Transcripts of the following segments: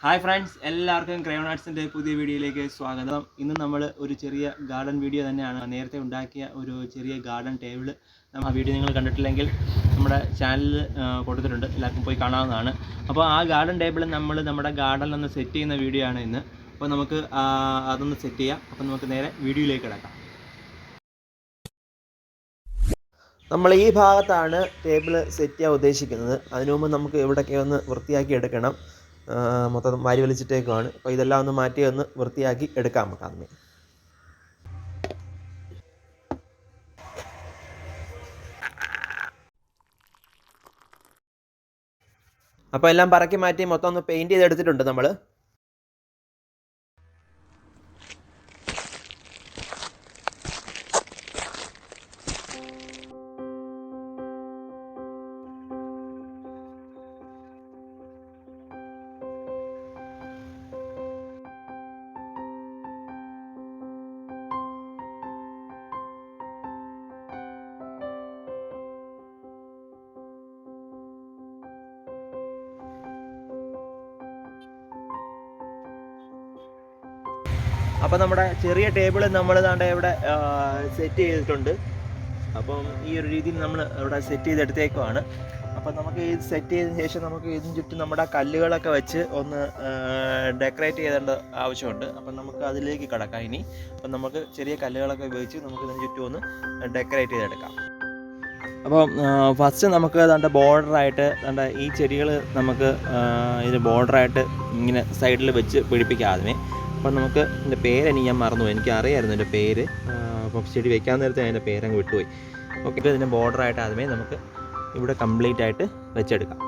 Hi friends, എല്ലാവർക്കും Crayon Artsന്റെ പുതിയ വീഡിയോയിലേക്ക് സ്വാഗതം. ഇന്ന് നമ്മൾ ഒരു ചെറിയ ഗാർഡൻ വീഡിയോ തന്നെയാണ്. നേരത്തെ ഉണ്ടാക്കിയ ഒരു ചെറിയ ഗാർഡൻ ടേബിൾ ആ വീഡിയോ നിങ്ങൾ കണ്ടിട്ടില്ലെങ്കിൽ നമ്മുടെ ചാനലിൽ കൊടുത്തിട്ടുണ്ട്. എല്ലാവർക്കും പോയി കാണാവുന്നതാണ്. അപ്പോൾ ആ ഗാർഡൻ ടേബിൾ നമ്മൾ നമ്മുടെ ഗാർഡനിൽ ഒന്ന് സെറ്റ് ചെയ്യുന്ന വീഡിയോ ആണ് ഇന്ന്. അപ്പോൾ നമുക്ക് അതൊന്ന് സെറ്റ് ചെയ്യാം. അപ്പോൾ നമുക്ക് നേരെ വീഡിയോയിലേക്ക് കിടക്കാം. നമ്മൾ ഈ ഭാഗത്താണ് ടേബിൾ സെറ്റ് ചെയ്യാൻ ഉദ്ദേശിക്കുന്നത്. അതിനു മുമ്പ് നമുക്ക് ഇവിടെയൊക്കെ ഒന്ന് വൃത്തിയാക്കി എടുക്കണം. മൊത്തം വാരി വലിച്ചിട്ടേക്കുവാണ്. അപ്പോൾ ഇതെല്ലാം ഒന്ന് മാറ്റി ഒന്ന് വൃത്തിയാക്കി എടുക്കാം നമുക്ക് ആദ്യമേ. അപ്പോൾ എല്ലാം പറക്കി മാറ്റി മൊത്തം ഒന്ന് പെയിൻറ്റ് ചെയ്തെടുത്തിട്ടുണ്ട് നമ്മൾ. അപ്പോൾ നമ്മുടെ ചെറിയ ടേബിൾ നമ്മൾ ദാണ്ടെ ഇവിടെ സെറ്റ് ചെയ്തിട്ടുണ്ട്. അപ്പം ഈ ഒരു രീതിയിൽ നമ്മൾ ഇവിടെ സെറ്റ് ചെയ്തെടുത്തേക്കുവാണ്. അപ്പം നമുക്ക് ഇത് സെറ്റ് ചെയ്തതിന് ശേഷം നമുക്ക് ഇതിന് ചുറ്റും നമ്മുടെ കല്ലുകളൊക്കെ വെച്ച് ഒന്ന് ഡെക്കറേറ്റ് ചെയ്തേണ്ട ആവശ്യമുണ്ട്. അപ്പം നമുക്ക് അതിലേക്ക് കടക്കാം ഇനി. അപ്പം നമുക്ക് ചെറിയ കല്ലുകളൊക്കെ ഉപയോഗിച്ച് നമുക്ക് ഇതിന് ചുറ്റും ഒന്ന് ഡെക്കറേറ്റ് ചെയ്തെടുക്കാം. അപ്പം ഫസ്റ്റ് നമുക്ക് ദാണ്ട ബോർഡറായിട്ട് ദാണ്ട ഈ ചെടികൾ നമുക്ക് ഇത് ബോർഡറായിട്ട് ഇങ്ങനെ സൈഡിൽ വെച്ച് പിടിപ്പിക്കാം ആദ്യമേ. അപ്പം നമുക്ക് എൻ്റെ പേരെനിക്ക് ഞാൻ മറന്നുപോയി, എനിക്ക് അറിയാമായിരുന്നു എൻ്റെ പേര്. അപ്പം ചെടി വെക്കാൻ നേരത്തെ അതിൻ്റെ പേരങ്ങ് വിട്ടുപോയി. ഓക്കെ, ഇപ്പോൾ ഇതിൻ്റെ ബോർഡറായിട്ട് ആദ്യമേ നമുക്ക് ഇവിടെ കംപ്ലീറ്റ് ആയിട്ട് വെച്ചെടുക്കാം.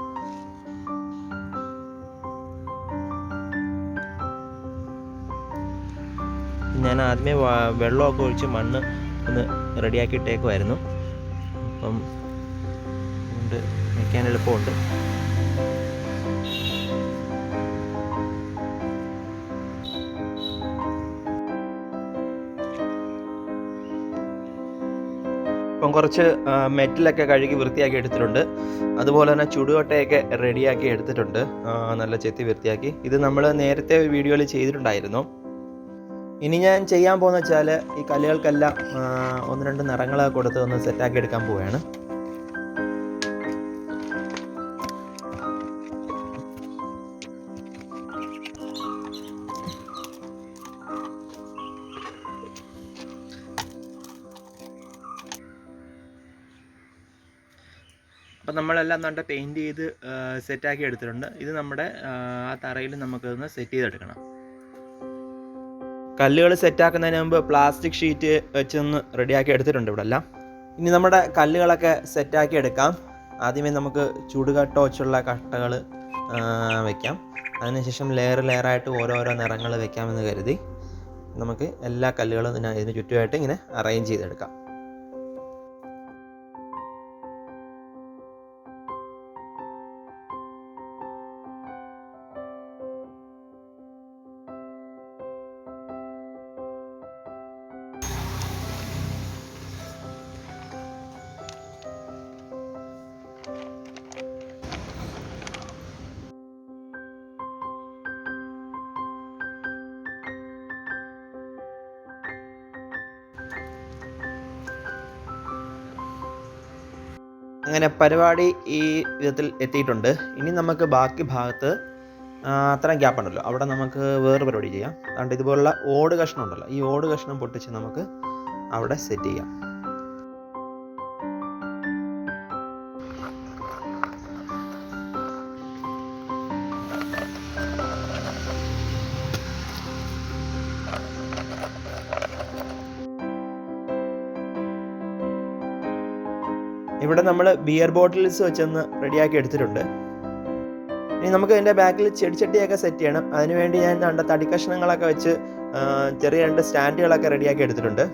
ഞാൻ ആദ്യമേ വെള്ളമൊക്കെ ഒഴിച്ച് മണ്ണ് ഒന്ന് റെഡിയാക്കി ഇട്ടേക്കുമായിരുന്നു. അപ്പം അതുകൊണ്ട് വെക്കാൻ എളുപ്പമുണ്ട്. ഇപ്പം കുറച്ച് മെറ്റലൊക്കെ കഴുകി വൃത്തിയാക്കി എടുത്തിട്ടുണ്ട്. അതുപോലെ തന്നെ ചുടുകട്ടയൊക്കെ റെഡിയാക്കി എടുത്തിട്ടുണ്ട്, നല്ല ചെത്തി വൃത്തിയാക്കി. ഇത് നമ്മൾ നേരത്തെ വീഡിയോയിൽ ചെയ്തിട്ടുണ്ടായിരുന്നു. ഇനി ഞാൻ ചെയ്യാൻ പോകുന്ന വെച്ചാൽ ഈ കല്ലുകൾക്കെല്ലാം ഒന്ന് രണ്ട് നിറങ്ങളൊക്കെ കൊടുത്ത് ഒന്ന് സെറ്റാക്കി എടുക്കാൻ പോവുകയാണ്. അപ്പം നമ്മളെല്ലാം നല്ല പെയിൻറ്റ് ചെയ്ത് സെറ്റാക്കി എടുത്തിട്ടുണ്ട്. ഇത് നമ്മുടെ ആ തറയിൽ നമുക്കൊന്ന് സെറ്റ് ചെയ്തെടുക്കണം. കല്ലുകൾ സെറ്റാക്കുന്നതിന് മുമ്പ് പ്ലാസ്റ്റിക് ഷീറ്റ് വെച്ചൊന്ന് റെഡിയാക്കി എടുത്തിട്ടുണ്ട് ഇവിടെ എല്ലാം. ഇനി നമ്മുടെ കല്ലുകളൊക്കെ സെറ്റാക്കി എടുക്കാം. ആദ്യമേ നമുക്ക് ചുടുകട്ട വെച്ചുള്ള കട്ടകൾ വയ്ക്കാം. അതിനുശേഷം ലെയറായിട്ട് ഓരോരോ നിറങ്ങൾ വയ്ക്കാമെന്ന് കരുതി നമുക്ക് എല്ലാ കല്ലുകളും ഇതിന് ചുറ്റുമായിട്ട് ഇങ്ങനെ അറേഞ്ച് ചെയ്തെടുക്കാം. അങ്ങനെ പരിപാടി ഈ വിധത്തിൽ എത്തിയിട്ടുണ്ട്. ഇനി നമുക്ക് ബാക്കി ഭാഗത്ത് അത്രയും ഗ്യാപ്പ് ഉണ്ടല്ലോ, അവിടെ നമുക്ക് വേറെ പരിപാടി ചെയ്യാം. അതുകൊണ്ട് ഇതുപോലുള്ള ഓട് കഷ്ണം ഉണ്ടല്ലോ, ഈ ഓട് കഷ്ണം പൊട്ടിച്ച് നമുക്ക് അവിടെ സെറ്റ് ചെയ്യാം. ഇവിടെ നമ്മൾ ബിയർ ബോട്ടിൽസ് വെച്ചൊന്ന് റെഡിയാക്കി എടുത്തിട്ടുണ്ട്. ഇനി നമുക്ക് ഇതിൻ്റെ ബാക്കിൽ ചെടിച്ചട്ടിയൊക്കെ സെറ്റ് ചെയ്യണം. അതിനുവേണ്ടി ഞാൻ രണ്ട് തടി കഷ്ണങ്ങളൊക്കെ വെച്ച് ചെറിയ രണ്ട് സ്റ്റാൻഡുകളൊക്കെ റെഡിയാക്കി എടുത്തിട്ടുണ്ട്.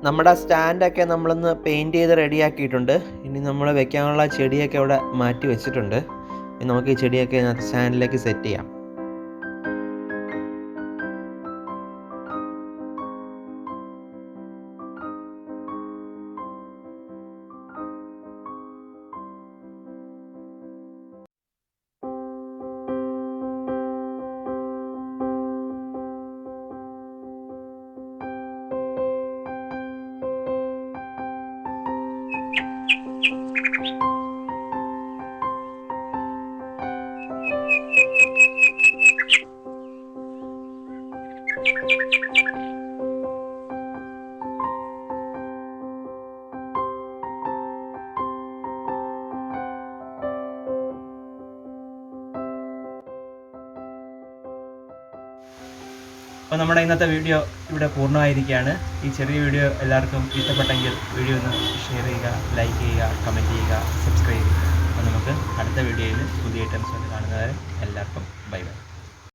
നമ്മുടെ സ്റ്റാൻഡൊക്കെ നമ്മളൊന്ന് പെയിൻറ്റ് ചെയ്ത് റെഡിയാക്കിയിട്ടുണ്ട്. ഇനി നമ്മൾ വെക്കാനുള്ള ചെടിയൊക്കെ ഇവിടെ മാറ്റി വെച്ചിട്ടുണ്ട്. നമുക്ക് ഈ ചെടിയൊക്കെ സ്റ്റാൻഡിലേക്ക് സെറ്റ് ചെയ്യാം. അപ്പോൾ നമ്മുടെ ഇന്നത്തെ വീഡിയോ ഇവിടെ പൂർണ്ണമായിരിക്കുകയാണ്. ഈ ചെറിയ വീഡിയോ എല്ലാവർക്കും ഇഷ്ടപ്പെട്ടെങ്കിൽ വീഡിയോ ഒന്ന് ഷെയർ ചെയ്യുക, ലൈക്ക് ചെയ്യുക, കമൻറ്റ് ചെയ്യുക, സബ്സ്ക്രൈബ് ചെയ്യുക. അപ്പോൾ നമുക്ക് അടുത്ത വീഡിയോയിൽ പുതിയ ഐറ്റംസ് കാണുന്നവരെ എല്ലാവർക്കും ബൈ ബൈ.